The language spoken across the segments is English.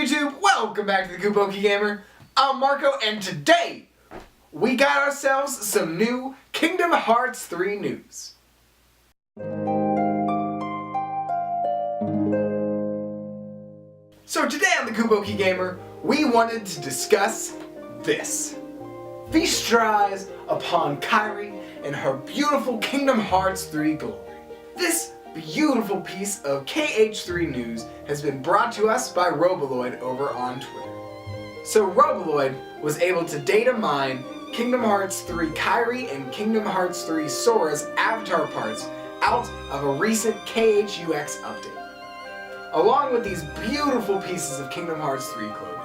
YouTube? Welcome back to the Kupo Gamer. I'm Marco, and today we got ourselves some new Kingdom Hearts 3 news. So today on the Kupo Gamer, we wanted to discuss this. Feast your eyes upon Kyrie and her beautiful Kingdom Hearts 3 glory. This beautiful piece of KH3 news has been brought to us by Roboloid over on Twitter. So Roboloid was able to data mine Kingdom Hearts 3 Kyrie and Kingdom Hearts 3 Sora's avatar parts out of a recent KHUX update. Along with these beautiful pieces of Kingdom Hearts 3 clothing,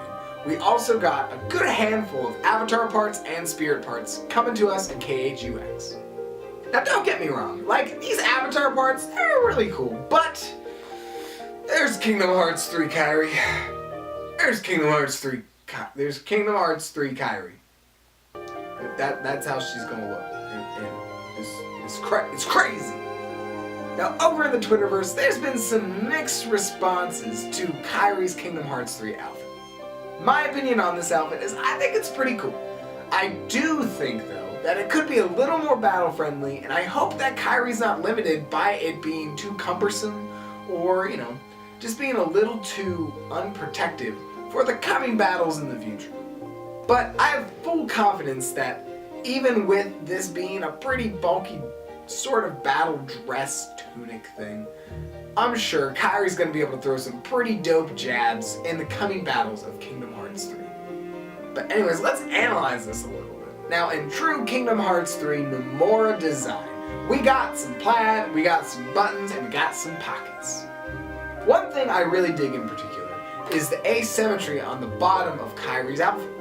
we also got a good handful of avatar parts and spirit parts coming to us in KHUX. Now don't get me wrong, like, these avatar parts, they're really cool, but there's Kingdom Hearts 3 Kyrie. There's Kingdom Hearts 3 Kyrie. That's how she's gonna look. And it's crazy. Now over in the Twitterverse, there's been some mixed responses to Kyrie's Kingdom Hearts 3 outfit. My opinion on this outfit is I think it's pretty cool. I do think though that it could be a little more battle friendly, and I hope that Kyrie's not limited by it being too cumbersome or, just being a little too unprotected for the coming battles in the future. But I have full confidence that even with this being a pretty bulky sort of battle dress tunic thing, I'm sure Kyrie's going to be able to throw some pretty dope jabs in the coming battles of Kingdom Hearts 3. But anyways, let's analyze this a little bit. Now, in true Kingdom Hearts 3 Nomura design, we got some plaid, we got some buttons, and we got some pockets. One thing I really dig in particular is the asymmetry on the bottom of Kyrie's outfit.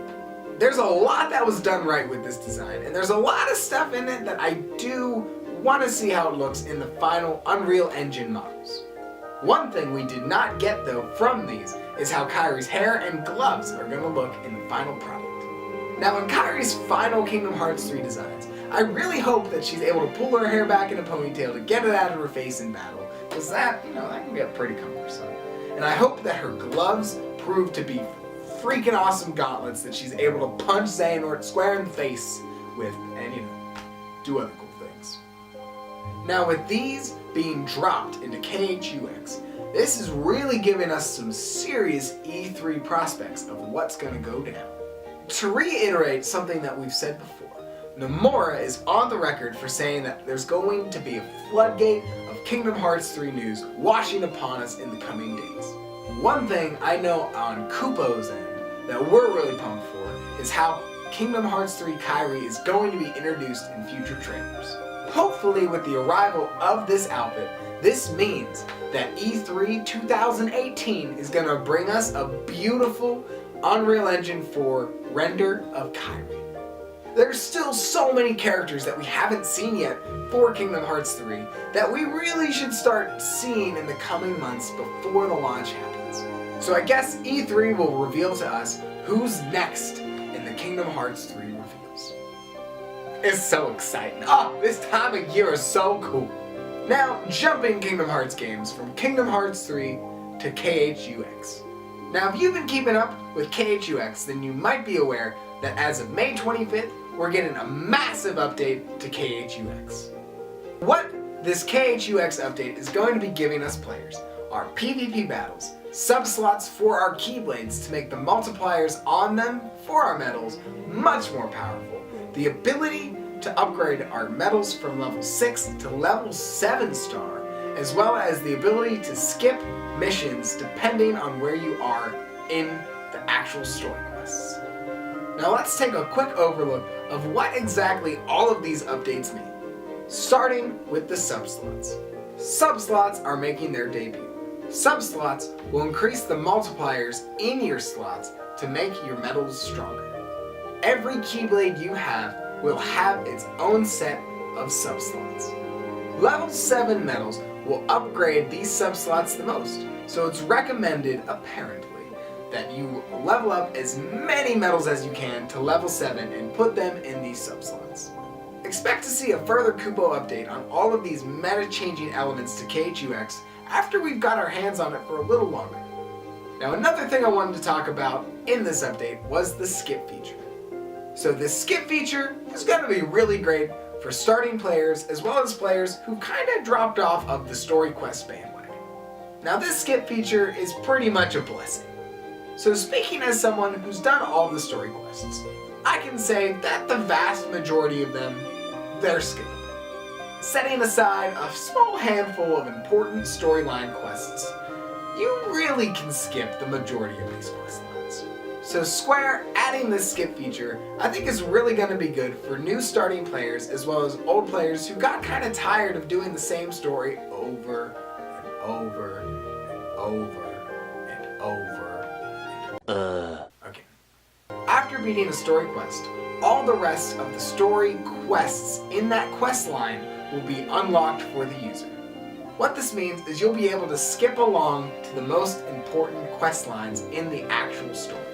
There's a lot that was done right with this design, and there's a lot of stuff in it that I do want to see how it looks in the final Unreal Engine models. One thing we did not get though from these is how Kyrie's hair and gloves are going to look in the final product. Now in Kyrie's final Kingdom Hearts 3 designs, I really hope that she's able to pull her hair back in a ponytail to get it out of her face in battle, because that can get pretty cumbersome. And I hope that her gloves prove to be freaking awesome gauntlets that she's able to punch Xehanort square in the face with and, do other cool things. Now with these being dropped into KHUX, this is really giving us some serious E3 prospects of what's going to go down. To reiterate something that we've said before, Nomura is on the record for saying that there's going to be a floodgate of Kingdom Hearts 3 news washing upon us in the coming days. One thing I know on Kupo's end that we're really pumped for is how Kingdom Hearts 3 Kyrie is going to be introduced in future trailers. Hopefully with the arrival of this outfit, this means that E3 2018 is going to bring us a beautiful Unreal Engine 4 render of Kyrie. There's still so many characters that we haven't seen yet for Kingdom Hearts 3 that we really should start seeing in the coming months before the launch happens. So I guess E3 will reveal to us who's next in the Kingdom Hearts 3 reveals. It's so exciting. Oh, this time of year is so cool. Now, jumping Kingdom Hearts games from Kingdom Hearts 3 to KHUX. Now, if you've been keeping up with KHUX, then you might be aware that as of May 25th, we're getting a massive update to KHUX. What this KHUX update is going to be giving us players are PvP battles, sub-slots for our Keyblades to make the multipliers on them for our medals much more powerful, the ability to upgrade our medals from level 6 to level 7 star, as well as the ability to skip missions depending on where you are in the actual story quests. Now let's take a quick overlook of what exactly all of these updates mean. Starting with the sub-slots. Sub-slots are making their debut. Sub-slots will increase the multipliers in your slots to make your medals stronger. Every Keyblade you have will have its own set of sub-slots. Level 7 medals will upgrade these sub-slots the most, so it's recommended, apparently, that you level up as many medals as you can to level 7 and put them in these sub-slots. Expect to see a further Kupo update on all of these meta-changing elements to KHUX after we've got our hands on it for a little longer. Now another thing I wanted to talk about in this update was the skip feature. So this skip feature is going to be really great for starting players as well as players who kind of dropped off of the story quest bandwagon. Now this skip feature is pretty much a blessing. So speaking as someone who's done all the story quests, I can say that the vast majority of them, they're skippable. Setting aside a small handful of important storyline quests, you really can skip the majority of these quest lines. So Square adding this skip feature I think is really going to be good for new starting players as well as old players who got kind of tired of doing the same story over and over and over and over. Okay. After beating a story quest, all the rest of the story quests in that quest line will be unlocked for the user. What this means is you'll be able to skip along to the most important quest lines in the actual story.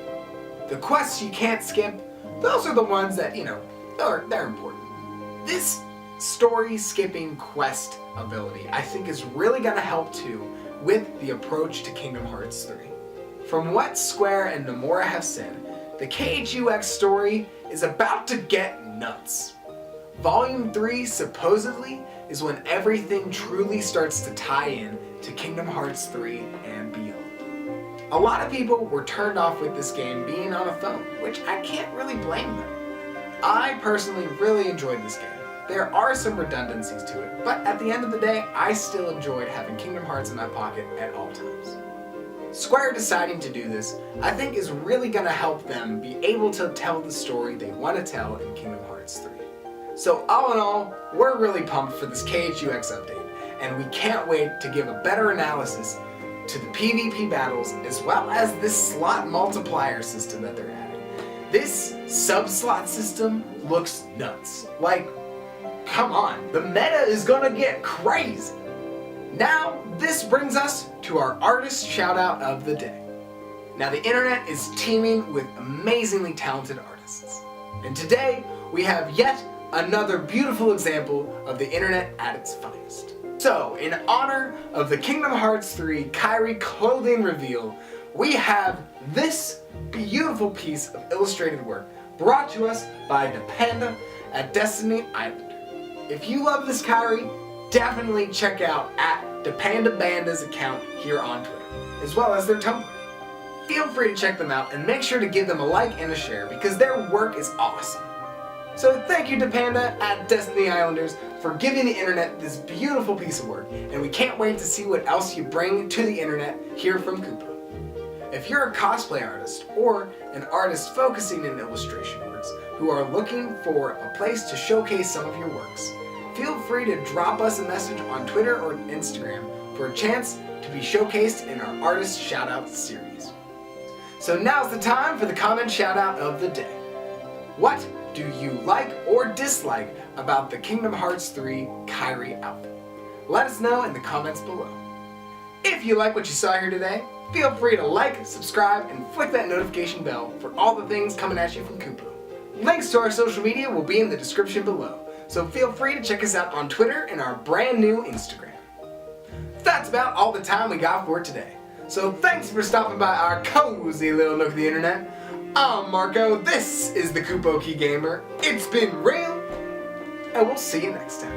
The quests you can't skip, those are the ones that, they're important. This story skipping quest ability I think is really going to help too with the approach to Kingdom Hearts 3. From what Square and Nomura have said, the KH3 story is about to get nuts. Volume 3 supposedly is when everything truly starts to tie in to Kingdom Hearts 3 and beyond. A lot of people were turned off with this game being on a phone, which I can't really blame them. I personally really enjoyed this game. There are some redundancies to it, but at the end of the day, I still enjoyed having Kingdom Hearts in my pocket at all times. Square deciding to do this, I think is really going to help them be able to tell the story they want to tell in Kingdom Hearts 3. So all in all, we're really pumped for this KH3 update, and we can't wait to give a better analysis to the PvP battles as well as this slot multiplier system that they're adding. This sub-slot system looks nuts. Like, come on, the meta is gonna get crazy! Now, this brings us to our artist shoutout of the day. Now the internet is teeming with amazingly talented artists. And today, we have yet another beautiful example of the internet at its finest. So, in honor of the Kingdom Hearts 3 Kyrie clothing reveal, we have this beautiful piece of illustrated work brought to us by Depanda at Destiny Islander. If you love this Kyrie, definitely check out at DepandaBanda's account here on Twitter, as well as their Tumblr. Feel free to check them out and make sure to give them a like and a share because their work is awesome. So thank you Depanda at Destiny Islanders for giving the internet this beautiful piece of work, and we can't wait to see what else you bring to the internet here from Kupo. If you're a cosplay artist or an artist focusing in illustration works who are looking for a place to showcase some of your works, feel free to drop us a message on Twitter or Instagram for a chance to be showcased in our Artist Shoutout series. So now's the time for the comment shoutout of the day. What do you like or dislike about the Kingdom Hearts 3 Kyrie outfit? Let us know in the comments below. If you like what you saw here today, feel free to like, subscribe, and flick that notification bell for all the things coming at you from Kupo. Links to our social media will be in the description below, so feel free to check us out on Twitter and our brand new Instagram. That's about all the time we got for today. So thanks for stopping by our cozy little nook of the internet. I'm Marco, this is the Kupo Key Gamer. It's been real, and we'll see you next time.